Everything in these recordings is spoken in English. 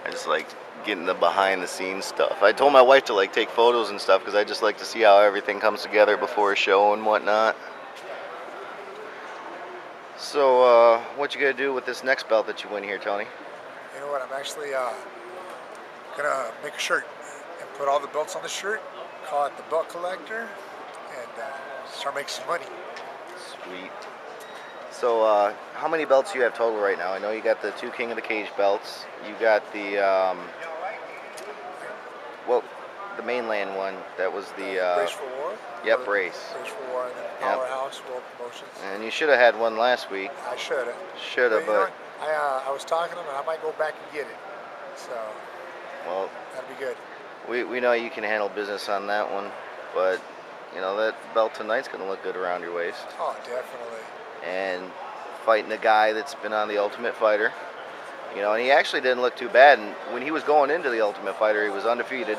I just like getting the behind the scenes stuff. I told my wife to like take photos and stuff because I just like to see how everything comes together before a show and whatnot. So, what you gonna do with this next belt that you win here, Tony? You know what? I'm actually gonna make a shirt and put all the belts on the shirt. Call it the Belt Collector, and start making some money. Sweet. So, how many belts do you have total right now? I know you got the 2 King of the Cage belts. You got the well, the mainland one. That was the Brace for War. Yep, Brace. Brace for War, and then Powerhouse World Promotions. And you should have had one last week. I should have. Should have, but I was talking to him, and I might go back and get it. So, well, that'd be good. We know you can handle business on that one, but you know that belt tonight's gonna look good around your waist. Oh, definitely. And fighting a guy that's been on the Ultimate Fighter, you know, and he actually didn't look too bad. And when he was going into the Ultimate Fighter, he was undefeated,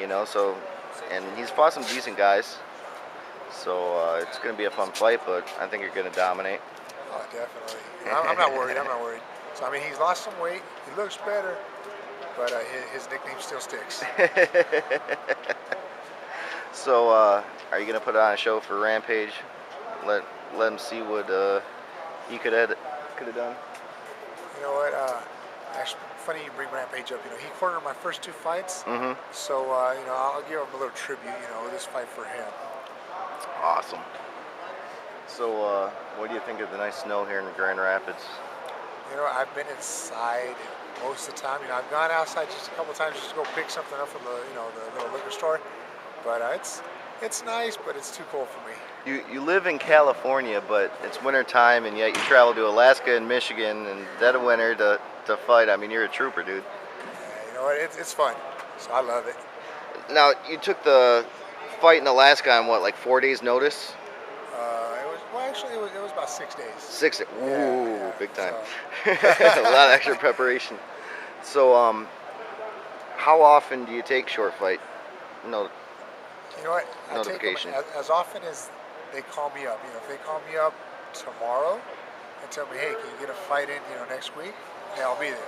you know. So, and he's fought some decent guys. So it's gonna be a fun fight, but I think you're gonna dominate. Oh, definitely. I'm not worried. I'm not worried. So I mean, he's lost some weight. He looks better, but his nickname still sticks. So, are you gonna put on a show for Rampage? Let him see what he could have done. You know what? Actually, funny you bring Rampage up. You know, he cornered my first 2 fights. Mm-hmm. So you know, I'll give him a little tribute. You know, this fight for him. Awesome. So, what do you think of the nice snow here in Grand Rapids? You know, I've been inside most of the time. You know, I've gone outside just a couple of times just to go pick something up from the the little liquor store. But it's nice, but it's too cold for me. You live in California, but it's winter time, and yet you travel to Alaska and Michigan and dead of winter to fight. I mean, you're a trooper, dude. Yeah, you know what? It's fun, so I love it. Now, you took the fight in Alaska on what, like 4 days' notice? It was about 6 days. 6 days. Ooh, yeah, big time. So. A lot of extra preparation. So, how often do you take short fight? No. You know what? I Notification. take them as often as they call me up. You know, if they call me up tomorrow and tell me, hey, can you get a fight in, next week? Yeah, I'll be there.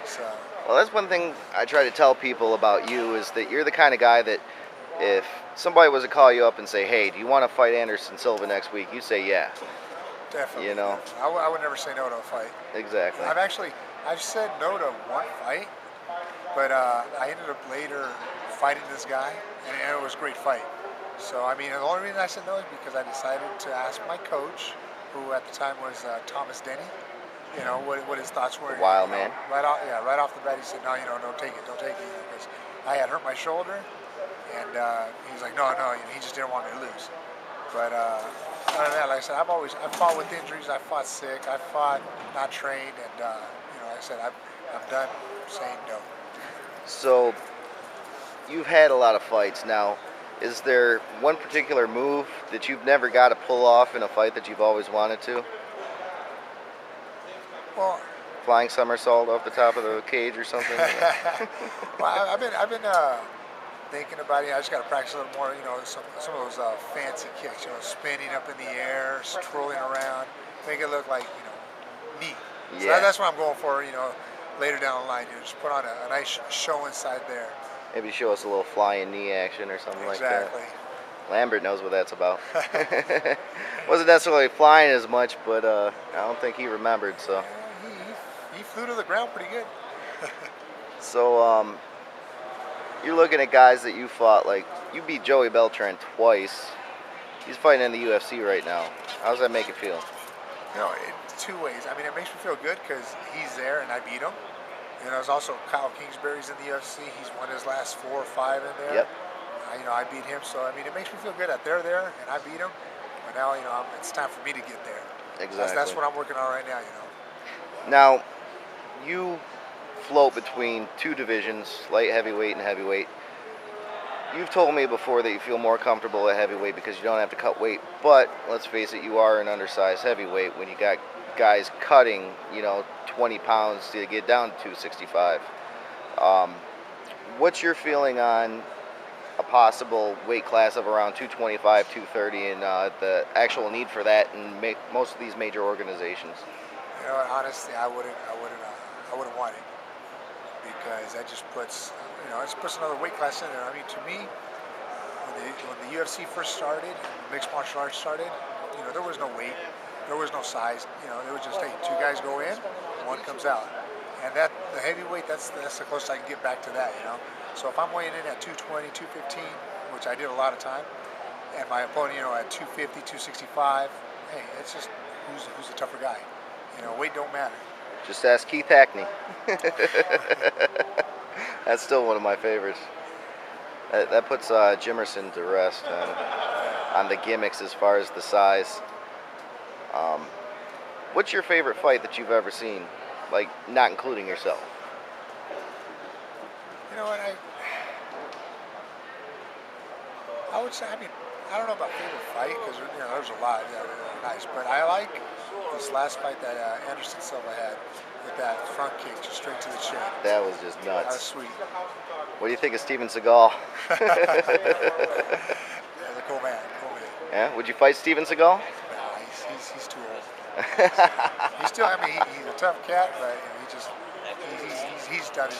So. Well, that's one thing I try to tell people about you is that you're the kind of guy that if somebody was to call you up and say, hey, do you want to fight Anderson Silva next week? You say, yeah. Definitely. You know? Definitely. I would never say no to a fight. Exactly. I've said no to one fight, but I ended up later fighting this guy, and it was a great fight. So, I mean, the only reason I said no is because I decided to ask my coach, who at the time was Thomas Denny, what his thoughts were. Wild man. Right off the bat, he said, no, don't take it, because I had hurt my shoulder, and he was like, no, he just didn't want me to lose. But other than that, like I said, I fought with injuries, I fought sick, I fought not trained, and like I said, I'm done saying no. So, you've had a lot of fights now. Is there one particular move that you've never got to pull off in a fight that you've always wanted to? Well, flying somersault off the top of the cage or something? Well, I've been thinking about it. I just got to practice a little more. Some of those fancy kicks. Spinning up in the air, twirling around, make it look like neat. So Yeah. that's what I'm going for. Later down the line, just put on a nice show inside there. Maybe show us a little flying knee action or something like that. Exactly. Lambert knows what that's about. Wasn't necessarily flying as much, but I don't think he remembered. So. Yeah, he flew to the ground pretty good. So you're looking at guys that you fought. Like you beat Joey Beltran twice. He's fighting in the UFC right now. How does that make you feel? In 2 ways. I mean, it makes me feel good because he's there and I beat him. There's also Kyle Kingsbury's in the UFC. He's won his last 4 or 5 in there. Yep. I beat him, so I mean, it makes me feel good that they're there and I beat him. But now, it's time for me to get there. Exactly. That's what I'm working on right now. Now, you float between 2 divisions, light heavyweight and heavyweight. You've told me before that you feel more comfortable at heavyweight because you don't have to cut weight. But let's face it, you are an undersized heavyweight when you got guys cutting, 20 pounds to get down to 265. What's your feeling on a possible weight class of around 225, 230, and the actual need for that in most of these major organizations? Honestly, I wouldn't want it. because that just puts, it just puts another weight class in there. I mean, to me, when the UFC first started, mixed martial arts started, there was no weight, there was no size. There was just, hey, two guys go in, one comes out, and that the heavyweight, that's the closest I can get back to that. So if I'm weighing in at 220, 215, which I did a lot of time, and my opponent, at 250, 265, hey, it's just who's the tougher guy. Weight don't matter. Just ask Keith Hackney. That's still one of my favorites. That puts Jimerson to rest on the gimmicks as far as the size. What's your favorite fight that you've ever seen? Like, not including yourself. You know what, I would say, I don't know about favorite fight, because there's a lot that are nice, but I like this last fight that Anderson Silva had with that front kick just straight to the chin. That was just nuts. That was sweet. What do you think of Steven Seagal? He's a cool man. Yeah, would you fight Steven Seagal? No, he's too old. He's still, he's a tough cat, but he's done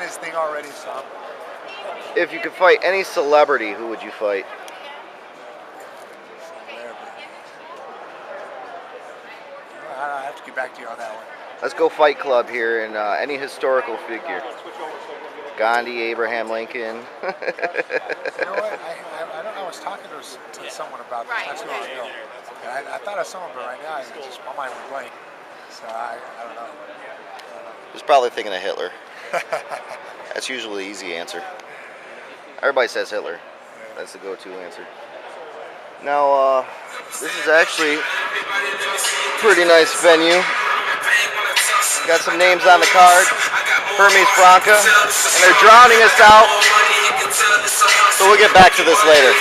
his thing already. So if you could fight any celebrity, who would you fight? I have to get back to you on that one. Let's go Fight Club here, and any historical figure. Gandhi, Abraham Lincoln. You know what? I was talking to someone about this not too long ago. And I thought of someone, but right now my mind went blank. So I don't know. Just probably thinking of Hitler. That's usually the easy answer. Everybody says Hitler. That's the go-to answer. Now, this is actually a pretty nice venue. Got some names on the card. Hermes Franca. And they're drowning us out. So we'll get back to this later.